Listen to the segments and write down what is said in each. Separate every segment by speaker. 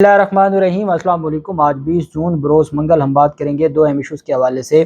Speaker 1: बिस्मिल्लाहिर्रहमानिर्रहीम। अस्सलाम वालेकुम। आज 20 जून बरोज़ मंगल हम बात करेंगे दो अहम इशूज़ के हवाले से।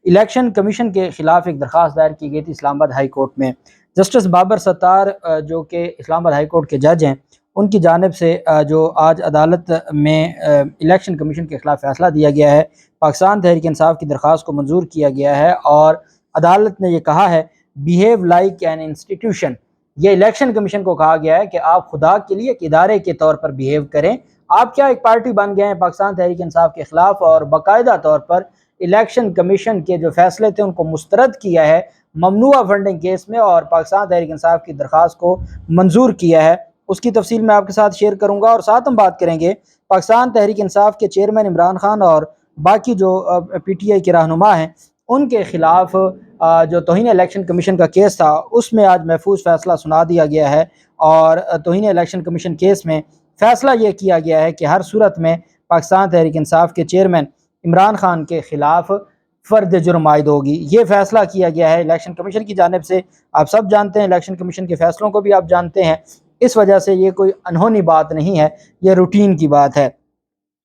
Speaker 1: इलेक्शन कमीशन के ख़िलाफ़ एक दरख्वास्त दायर की गई थी इस्लामाबाद हाई कोर्ट में। जस्टिस बाबर सत्तार जो कि इस्लामाबाद हाई कोर्ट के जज हैं, उनकी जानिब से जो आज अदालत में इलेक्शन कमीशन के ख़िलाफ़ फ़ैसला दिया गया है, पाकिस्तान तहरीक इंसाफ की दरख्वास्त को मंजूर किया गया है और अदालत ने यह कहा है बिहेव लाइक एन इंस्टीट्यूशन। ये इलेक्शन कमीशन को कहा गया है कि आप खुदा के लिए एक इदारे के तौर पर बिहेव करें। आप क्या एक पार्टी बन गए हैं पाकिस्तान तहरीक इंसाफ के ख़िलाफ़ और बाकायदा तौर पर इलेक्शन कमीशन के जो फैसले थे उनको मुस्तरद किया है ममनुआ फंडिंग केस में और पाकिस्तान तहरीक इंसाफ की दरख्वास्त को मंजूर किया है। उसकी तफसील मैं आपके साथ शेयर करूँगा और साथ हम बात करेंगे पाकिस्तान तहरीक इंसाफ के चेयरमैन इमरान खान और बाकी जो PTI के रहनुमा हैं उनके ख़िलाफ़ जो तौहीन इलेक्शन कमीशन का केस था उसमें आज महफूज फ़ैसला सुना दिया गया है। और तौहीन इलेक्शन कमीशन केस में फ़ैसला ये किया गया है कि हर सूरत में पाकिस्तान तहरीक इंसाफ के चेयरमैन इमरान खान के ख़िलाफ़ फ़र्द जुर्म आयद होगी। ये फ़ैसला किया गया है इलेक्शन कमीशन की जानिब से। आप सब जानते हैं, इलेक्शन कमीशन के फ़ैसलों को भी आप जानते हैं, इस वजह से ये कोई अनहोनी बात नहीं है, ये रूटीन की बात है।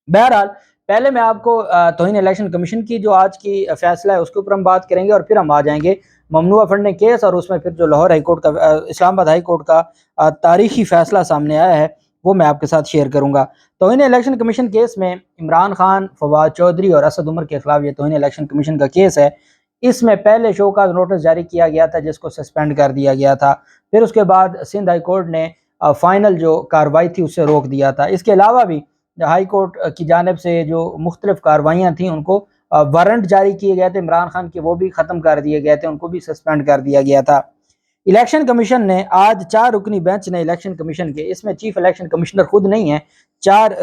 Speaker 1: बहरहाल पहले मैं आपको तौहीन इलेक्शन कमीशन की जो आज की फ़ैसला है उसके ऊपर हम बात करेंगे और फिर हम आ जाएंगे ममनुआ फंडिंग केस और उसमें फिर जो लाहौर हाई कोर्ट का इस्लामाबाद हाई कोर्ट का तारीखी फ़ैसला सामने आया है वो मैं आपके साथ शेयर करूंगा। तौहीन इलेक्शन कमीशन केस में इमरान खान, फवाद चौधरी और असद उमर के खिलाफ ये तौहीन इलेक्शन कमीशन का केस है। इसमें पहले शो का नोटिस जारी किया गया था जिसको सस्पेंड कर दिया गया था। फिर उसके बाद सिंध हाई कोर्ट ने फाइनल जो कार्रवाई थी उससे रोक दिया था। इसके अलावा भी हाई कोर्ट की जानिब से जो मुख्तलिफ कार्रवाइयाँ थी उनको वारंट जारी किए गए थे इमरान खान के, वो भी ख़त्म कर दिए गए थे, उनको भी सस्पेंड कर दिया गया था। इलेक्शन कमीशन ने आज 4 रुकनी बेंच ने इलेक्शन कमीशन के, इसमें चीफ इलेक्शन कमिश्नर खुद नहीं है, 4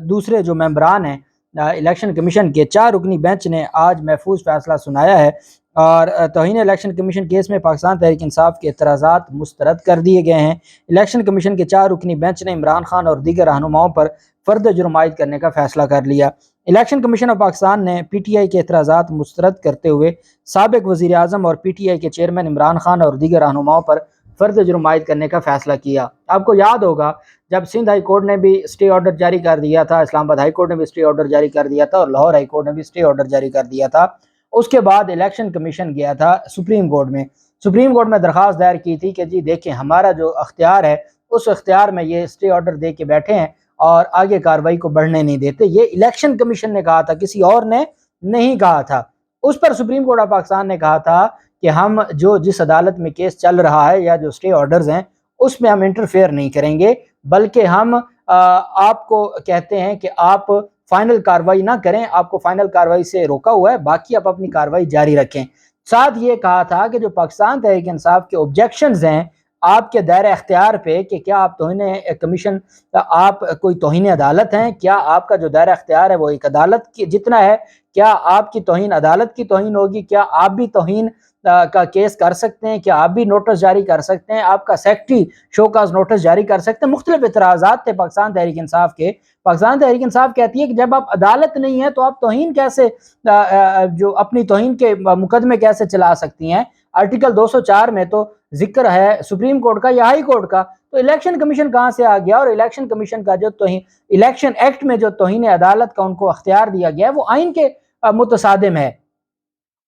Speaker 1: दूसरे जो मेंबरान हैं इलेक्शन कमीशन के, 4 रुकनी बेंच ने आज महफूज फ़ैसला सुनाया है और तौहीन इलेक्शन कमीशन केस में पाकिस्तान तहरीक इंसाफ के एतराज़ात मुस्तरद कर दिए गए हैं। इलेक्शन कमीशन के 4 रुकनी बेंच ने इमरान खान और दीगर रहनुमाओं पर फ़र्द जुर्म आयद करने का फ़ैसला कर लिया। इलेक्शन कमीशन ऑफ पाकिस्तान ने PTI के एतराज़ात मुस्तरद करते हुए साबिक़ वज़ीर आज़म और PTI के चेयरमैन इमरान खान और दीगर रहनुमाओं पर फ़र्द जुर्म आयद करने का फ़ैसला किया। आपको याद होगा जब सिंध हाई कोर्ट ने भी स्टे ऑर्डर जारी कर दिया था, इस्लामाबाद हाई कोर्ट ने भी स्टे ऑर्डर जारी कर दिया था और लाहौर हाई कोर्ट ने भी स्टे ऑर्डर जारी कर दिया था। उसके बाद इलेक्शन कमीशन गया था सुप्रीम कोर्ट में। सुप्रीम कोर्ट में दरख्वास्त दायर की थी कि जी देखें, हमारा जो अख्तियार है उस अख्तियार में ये स्टे ऑर्डर दे के बैठे हैं और आगे कार्रवाई को बढ़ने नहीं देते। ये इलेक्शन कमीशन ने कहा था, किसी और ने नहीं कहा था। उस पर सुप्रीम कोर्ट ऑफ पाकिस्तान ने कहा था कि हम जिस अदालत में केस चल रहा है या जो स्टे ऑर्डर्स हैं उसमें हम इंटरफेयर नहीं करेंगे, बल्कि हम आपको कहते हैं कि आप फाइनल कार्रवाई ना करें, आपको फाइनल कार्रवाई से रोका हुआ है, बाकी आप अपनी कार्रवाई जारी रखें। साथ ये कहा था कि जो पाकिस्तान तहरीक इंसाफ के ऑब्जेक्शंस हैं आपके दायरे अख्तियार पे कि क्या आप तौहीन कमीशन, आप कोई तौहीन अदालत हैं, क्या आपका जो दायरा अख्तियार है वो एक अदालत की जितना है, क्या आपकी तौहीन अदालत की तौहीन होगी, क्या आप भी तौहीन का केस कर सकते हैं, क्या आप भी नोटिस जारी कर सकते हैं, आपका सेक्रेटरी शोकाज नोटिस जारी कर सकते हैं। मुख्तलिफ एतराज़ात थे पाकिस्तान तहरीक इंसाफ के। पाकिस्तान तहरीक इंसाफ कहती है कि जब आप अदालत नहीं है तो आप तौहीन कैसे जो अपनी तौहीन के मुकदमे कैसे चला सकती हैं। आर्टिकल 204 में तो जिक्र है सुप्रीम कोर्ट का या हाई कोर्ट का, तो इलेक्शन कमीशन कहाँ से आ गया? और इलेक्शन कमीशन का जो तौहीन इलेक्शन एक्ट में जो तौहीन अदालत का उनको अख्तियार दिया गया है वो आइन के मुतसादिम है।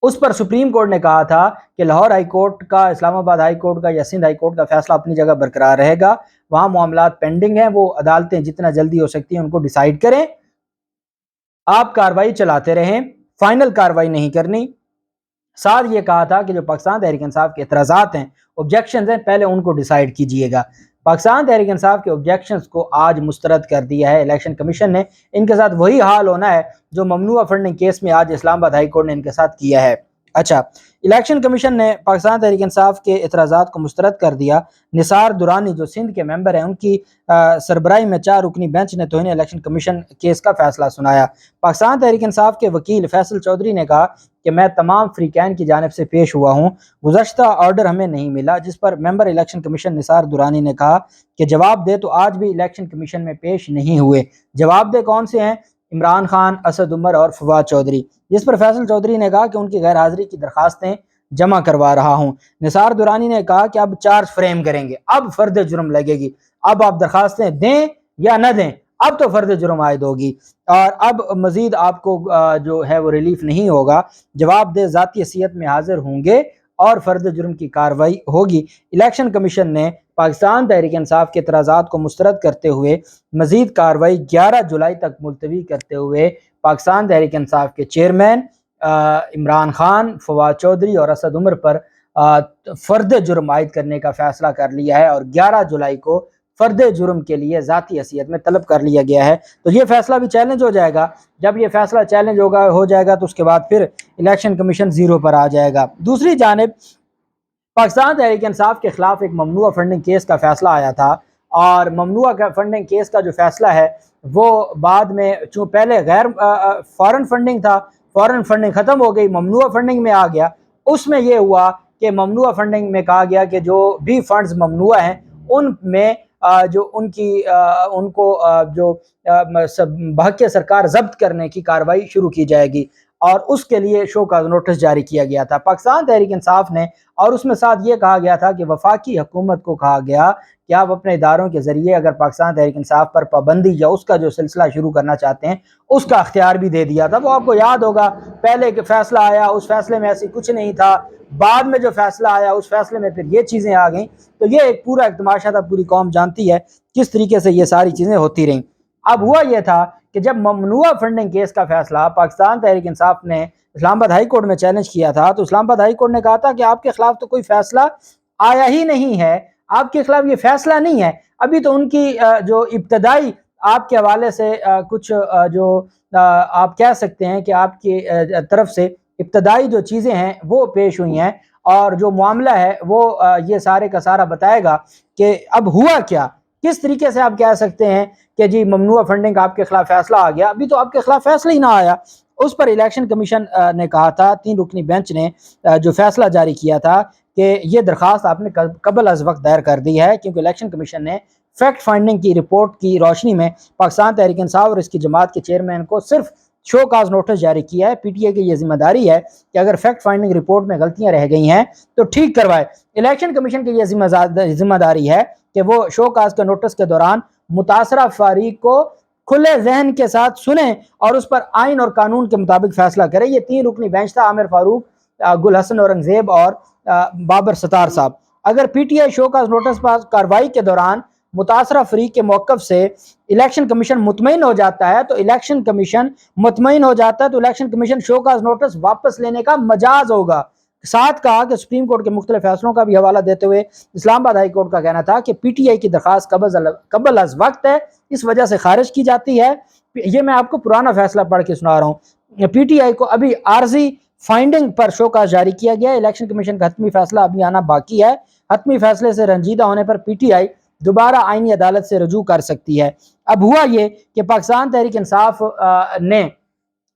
Speaker 1: उस पर सुप्रीम कोर्ट ने कहा था कि लाहौर हाई कोर्ट का, इस्लामाबाद हाई कोर्ट का या सिंध हाई कोर्ट का फैसला अपनी जगह बरकरार रहेगा, वहां मामलात पेंडिंग हैं, वो अदालतें जितना जल्दी हो सकती हैं उनको डिसाइड करें, आप कार्रवाई चलाते रहें, फाइनल कार्रवाई नहीं करनी। साथ ये कहा था कि जो पाकिस्तान तहरीक इंसाफ के एतराज़ात हैं, ऑब्जेक्शंस हैं, पहले उनको डिसाइड कीजिएगा। पाकिस्तान तहरीक इंसाफ के ऑब्जेक्शंस को आज मुस्तरद कर दिया है इलेक्शन कमीशन ने। इनके साथ वही हाल होना है जो ममनुआ फंडिंग केस में आज इस्लामाबाद हाई कोर्ट ने इनके साथ किया है। अच्छा, इलेक्शन कमीशन ने पाकिस्तान तहरीक इंसाफ के एतराज़ात को मुस्तरद कर दिया। निसार दुरानी जो सिंध के मेंबर हैं उनकी सरबराही में 4 रुकनी बेंच ने तौहीन इलेक्शन कमीशन केस का फैसला सुनाया। पाकिस्तान तहरीक इंसाफ के वकील फैसल चौधरी ने कहा कि मैं तमाम फ्रीकैन की जानिब से पेश हुआ हूँ, गुज़श्ता ऑर्डर हमें नहीं मिला, जिस पर member election commission Nisar Durrani ने कहा कि जवाब दे तो आज भी इलेक्शन कमीशन में पेश नहीं हुए। जवाब दे कौन से हैं? इमरान खान, असद उमर और फवाद चौधरी। जिस पर फैसल चौधरी ने कहा कि उनकी गैर हाजिरी की दरखास्तें जमा करवा रहा हूँ। निसार दुरानी ने कहा कि अब चार्ज फ्रेम करेंगे, अब फर्द जुर्म लगेगी, अब आप दरखास्तें दें या न दें, اب تو فرد جرم عائد ہوگی اور اب مزید آپ کو جو ہے وہ ریلیف نہیں ہوگا، جواب دہ ذاتی حیثیت میں حاضر ہوں گے اور فرد جرم کی کارروائی ہوگی۔ الیکشن کمیشن نے پاکستان تحریک انصاف کے اعتراضات کو مسترد کرتے ہوئے مزید کارروائی 11 جولائی تک ملتوی کرتے ہوئے پاکستان تحریک انصاف کے چیئرمین عمران خان، فواد چودھری اور اسد عمر پر فرد جرم عائد کرنے کا فیصلہ کر لیا ہے اور 11 جولائی کو فرد جرم کے لیے ذاتی حیثیت میں طلب کر لیا گیا ہے۔ تو یہ فیصلہ بھی چیلنج ہو جائے گا، جب یہ فیصلہ چیلنج ہو جائے گا تو اس کے بعد پھر الیکشن کمیشن زیرو پر آ جائے گا۔ دوسری جانب پاکستان تحریک انصاف کے خلاف ایک ممنوع فنڈنگ کیس کا فیصلہ آیا تھا، اور ممنوع فنڈنگ کیس کا جو فیصلہ ہے وہ بعد میں چوں پہلے غیر فارن فنڈنگ تھا، فارن فنڈنگ ختم ہو گئی، ممنوع فنڈنگ میں آ گیا۔ اس میں یہ ہوا کہ ممنوع فنڈنگ میں کہا گیا کہ جو بھی فنڈز ممنوع ہیں ان میں جو ان کو جو بحق سرکار ضبط کرنے کی کارروائی شروع کی جائے گی، اور اس کے لیے شو کاز نوٹس جاری کیا گیا تھا پاکستان تحریک انصاف نے، اور اس میں ساتھ یہ کہا گیا تھا کہ وفاقی حکومت کو کہا گیا کہ آپ اپنے اداروں کے ذریعے اگر پاکستان تحریک انصاف پر پابندی یا اس کا جو سلسلہ شروع کرنا چاہتے ہیں اس کا اختیار بھی دے دیا تھا۔ وہ آپ کو یاد ہوگا پہلے کہ فیصلہ آیا اس فیصلے میں ایسی کچھ نہیں تھا، بعد میں جو فیصلہ آیا اس فیصلے میں پھر یہ چیزیں آ گئیں۔ تو یہ ایک پورا ایک تماشا تھا، پوری قوم جانتی ہے کس طریقے سے یہ ساری چیزیں ہوتی رہیں۔ اب ہوا یہ تھا کہ جب ممنوع فنڈنگ کیس کا فیصلہ پاکستان تحریک انصاف نے اسلام آباد ہائی کورٹ میں چیلنج کیا تھا، تو اسلام آباد ہائی کورٹ نے کہا تھا کہ آپ کے خلاف تو کوئی فیصلہ آیا ہی نہیں ہے، آپ کے خلاف یہ فیصلہ نہیں ہے، ابھی تو ان کی جو ابتدائی آپ کے حوالے سے کچھ جو آپ کہہ سکتے ہیں کہ آپ کی طرف سے ابتدائی جو چیزیں ہیں وہ پیش ہوئی ہیں، اور جو معاملہ ہے وہ یہ سارے کا سارا بتائے گا کہ اب ہوا کیا، کس طریقے سے آپ کہہ سکتے ہیں کہ جی ممنوع فنڈنگ آپ کے خلاف فیصلہ آ گیا، ابھی تو آپ کے خلاف فیصلہ ہی نہ آیا۔ اس پر الیکشن کمیشن نے کہا تھا، 3 رکنی بینچ نے جو فیصلہ جاری کیا تھا کہ یہ درخواست آپ نے قبل از وقت دائر کر دی ہے، کیونکہ الیکشن کمیشن نے فیکٹ فائنڈنگ کی رپورٹ کی روشنی میں پاکستان تحریک انصاف اور اس کی جماعت کے چیئرمین کو صرف شو کاز نوٹس جاری کیا ہے۔ پی ٹی آئی کی یہ ذمہ داری ہے کہ اگر فیکٹ فائنڈنگ رپورٹ میں غلطیاں رہ گئی ہیں تو ٹھیک کروائے۔ الیکشن کمیشن کی یہ ذمہ داری ہے کہ وہ شو کاز کے نوٹس کے دوران متاثرہ فریق کو کھلے ذہن کے ساتھ سنیں اور اس پر آئین اور قانون کے مطابق فیصلہ کرے۔ یہ 3 رکنی بینچ تھا، عامر فاروق، گل حسن اورنگزیب اور بابر ستار صاحب۔ اگر P T I show cause notice پر کارروائی کے دوران متاثرہ فریق کے موقف سے الیکشن کمیشن مطمئن ہو جاتا ہے تو election commission show cause notice واپس لینے کا مجاز ہوگا۔ ساتھ کہا کہ سپریم کورٹ کے مختلف فیصلوں کا بھی حوالہ دیتے ہوئے اسلام آباد ہائی کورٹ کا کہنا تھا کہ پی ٹی آئی کی درخواست قبل از وقت ہے، اس وجہ سے خارج کی جاتی ہے۔ یہ میں آپ کو پرانا فیصلہ پڑھ کے سنا رہا ہوں۔ پی ٹی آئی کو ابھی عارضی فائنڈنگ پر شو کاز جاری کیا گیا ہے، الیکشن کمیشن کا حتمی فیصلہ ابھی آنا باقی ہے۔ حتمی فیصلے سے رنجیدہ ہونے پر پی ٹی آئی دوبارہ آئینی عدالت سے رجوع کر سکتی ہے۔ اب ہوا یہ کہ پاکستان تحریک انصاف نے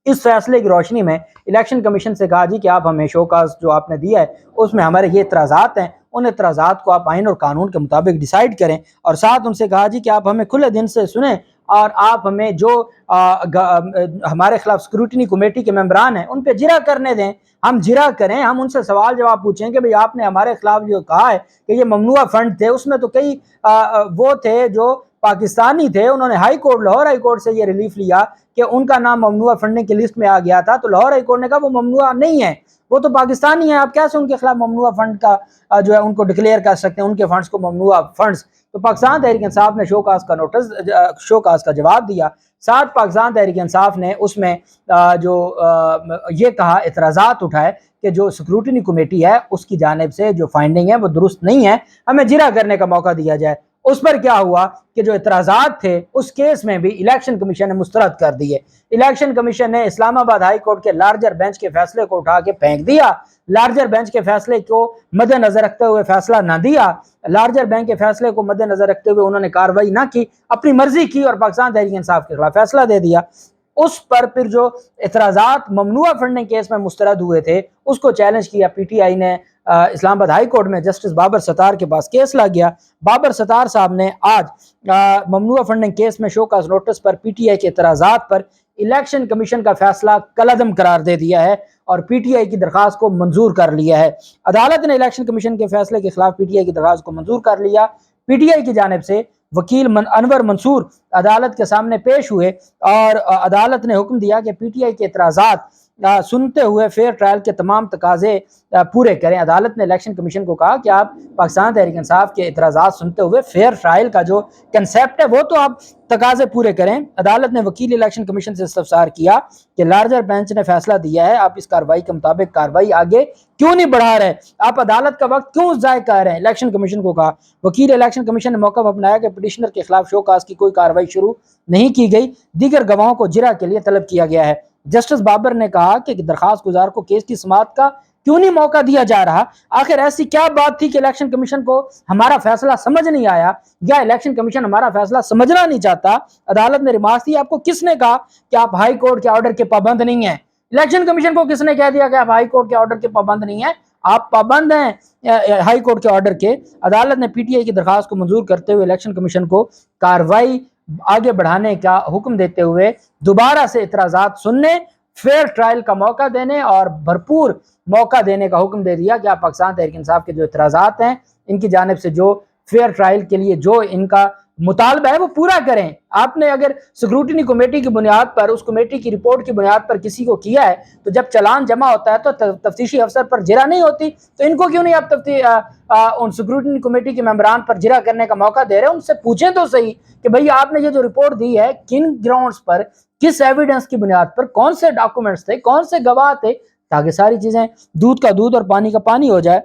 Speaker 1: اس فیصلے کی روشنی میں الیکشن کمیشن سے کہا جی کہ آپ ہمیں شو کاز جو آپ نے دیا ہے اس میں ہمارے یہ اعتراضات ہیں، ان اعتراضات کو آپ آئین اور قانون کے مطابق ڈیسائیڈ کریں، اور ساتھ ان سے کہا جی کہ آپ ہمیں کھلے دن سے سنیں اور آپ ہمیں جو ہمارے خلاف اسکروٹنی کمیٹی کے ممبران ہیں ان پہ جرا کرنے دیں، ہم جرا کریں، ہم ان سے سوال جواب پوچھیں کہ بھئی آپ نے ہمارے خلاف جو کہا ہے کہ یہ ممنوع فنڈ تھے، اس میں تو کئی وہ تھے جو پاکستانی تھے، انہوں نے لاہور ہائی کورٹ سے یہ ریلیف لیا کہ ان کا نام ممنوع فنڈنگ کی لسٹ میں آ گیا تھا، تو لاہور ہائی کورٹ نے کہا وہ ممنوع نہیں ہے، وہ تو پاکستانی ہیں، آپ کیسے ان کے خلاف ممنوع فنڈ کا جو ہے ان کو ڈکلیئر کر سکتے ہیں، ان کے فنڈز کو ممنوع فنڈز۔ تو پاکستان تحریک انصاف نے شو کاز کا جواب دیا۔ ساتھ پاکستان تحریک انصاف نے اس میں جو یہ کہا، اعتراضات اٹھائے کہ جو سکروٹنی کمیٹی ہے اس کی جانب سے جو فائنڈنگ ہے وہ درست نہیں ہے، ہمیں جرا کرنے کا موقع دیا جائے۔ اس پر کیا ہوا کہ جو اعتراضات تھے اس کیس میں بھی الیکشن کمیشن نے مسترد کر دیے۔ الیکشن کمیشن نے اسلام آباد ہائی کورٹ کے لارجر بینچ کے فیصلے کو اٹھا کے پھینک دیا، لارجر بینچ کے فیصلے کو مد نظر رکھتے ہوئے فیصلہ نہ دیا، لارجر بینچ کے فیصلے کو مد نظر رکھتے ہوئے انہوں نے کارروائی نہ کی، اپنی مرضی کی اور پاکستان تحریک انصاف کے خلاف فیصلہ دے دیا۔ اس پر پھر جو اعتراضات ممنوع فنڈنگ کیس میں مسترد ہوئے تھے اس کو چیلنج کیا پی ٹی آئی نے اسلام آباد ہائی کورٹ میں، جسٹس بابر ستار کے پاس کیس لا گیا۔ بابر ستار صاحب نے آج ممنوع فنڈنگ کیس میں شو کاز نوٹس پر پی ٹی آئی کے اعتراضات پر الیکشن کمیشن کا فیصلہ کالعدم قرار دے دیا ہے اور پی ٹی آئی کی درخواست کو منظور کر لیا ہے۔ عدالت نے الیکشن کمیشن کے فیصلے کے خلاف پی ٹی آئی کی درخواست کو منظور کر لیا۔ پی ٹی آئی کی جانب سے वकील अनवर मंसूर अदालत के सामने पेश हुए और अदालत ने हुक्म दिया कि पीटीआई के एतराज़ात सुनते हुए फेयर ट्रायल के तमाम तकाजे पूरे करें। अदालत ने इलेक्शन कमीशन को कहा कि आप पाकिस्तान तहरीक इंसाफ के एतराज़ात सुनते हुए फेयर ट्रायल का जो कंसेप्ट है वो तो आप तकाजे पूरे करें। अदालत ने वकील इलेक्शन कमीशन से इस्तफसार किया कि लार्जर बेंच ने फैसला दिया है, आप इस कार्रवाई के मुताबिक कार्रवाई आगे क्यों नहीं बढ़ा रहे, आप अदालत का वक्त क्यों ज़ाय कर रहे हैं। इलेक्शन कमीशन को कहा। वकील इलेक्शन कमीशन ने मौका अपनाया कि पिटिशनर के खिलाफ शोकाज की कोई कार्रवाई शुरू नहीं की गई, दीगर गवाहों को जिरा के लिए तलब किया गया है। जस्टिस बाबर ने कहा कि दरखास्त गुजार को केस की समाअत का क्यों नहीं मौका दिया जा रहा, आखिर ऐसी क्या बात थी कि इलेक्शन कमीशन को हमारा फैसला समझ नहीं आया या इलेक्शन कमीशन हमारा फैसला समझना नहीं चाहता। अदालत ने रिमार्क दी, आपको किसने कहा कि आप हाई कोर्ट के ऑर्डर के पाबंद नहीं है। इलेक्शन कमीशन को किसने कह दिया कि आप हाई कोर्ट के ऑर्डर के पाबंद नहीं है, आप पाबंद हैं हाई कोर्ट के ऑर्डर के। अदालत ने पीटीआई की दरखास्त को मंजूर करते हुए इलेक्शन कमीशन को कार्रवाई आगे बढ़ाने का हुक्म देते हुए दोबारा से इतराजात सुनने, फेयर ट्रायल का मौका देने और भरपूर मौका देने का हुक्म दे दिया कि आप पाकिस्तान तहरीक इंसाफ के जो इतराजात हैं इनकी जानिब से जो फेयर ट्रायल के लिए जो इनका मुतालबा है वो पूरा करें। आपने अगर स्क्रूटिनी कमेटी की बुनियाद पर, उस कमेटी की रिपोर्ट की बुनियाद पर किसी को किया है तो जब चालान जमा होता है तो तफ्तीशी अफसर पर जिरा नहीं होती, तो इनको क्यों नहीं आप उन स्क्रूटिनी कमेटी के मेंबरान पर जिरा करने का मौका दे रहे हैं। उनसे पूछें तो सही कि भाई आपने ये जो रिपोर्ट दी है किन ग्राउंड्स पर, किस एविडेंस की बुनियाद पर, कौन से डॉक्यूमेंट्स थे, कौन से गवाह थे, ताकि सारी चीजें दूध का दूध और पानी का पानी हो जाए।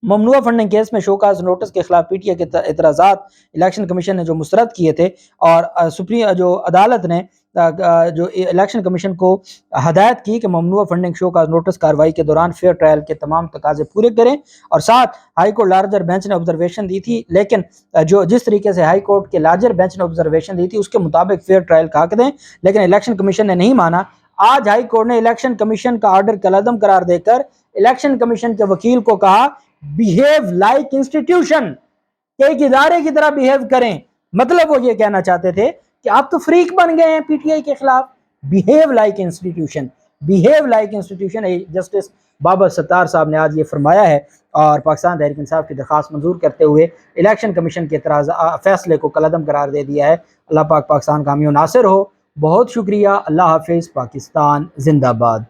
Speaker 1: ममनुआ फंडिंग केस में शोकाज नोटिस के खिलाफ पीटीआई के एतराज़ात इलेक्शन कमीशन ने जो मुस्तरद किए थे और सुप्रीम जो अदालत ने जो इलेक्शन कमीशन को हदायत की कि ममनुआ फंडिंग शोकाज नोटिस कार्रवाई के दौरान फेयर ट्रायल के तमाम तकाजे पूरे करें। और साथ हाई कोर्ट लार्जर बेंच ने ऑब्जर्वेशन दी थी, लेकिन जो जिस तरीके से हाई कोर्ट के लार्जर बेंच ने ऑब्जर्वेशन दी थी उसके मुताबिक फेयर ट्रायल का हक दें, लेकिन इलेक्शन कमीशन ने नहीं माना। आज हाई कोर्ट ने इलेक्शन कमीशन का ऑर्डर कलअदम करार देकर इलेक्शन कमीशन के वकील को कहा बिहेव लाइक इंस्टीट्यूशन, एक इदारे की तरह बिहेव करें। मतलब वो ये कहना चाहते थे कि आप तो फ्रीक बन गए हैं पीटीआई के खिलाफ। Behave like institution, behave like institution. Justice Babar Sattar sahab ने आज ये फरमाया है और पाकिस्तान तहरीक इंसाफ की दरखास्त मंजूर करते हुए इलेक्शन कमीशन के फैसले को कलअदम करार दे दिया है। अल्लाह पाक पाकिस्तान कामयाब नासिर हो। बहुत शुक्रिया। अल्लाह हाफिज़। पाकिस्तान जिंदाबाद।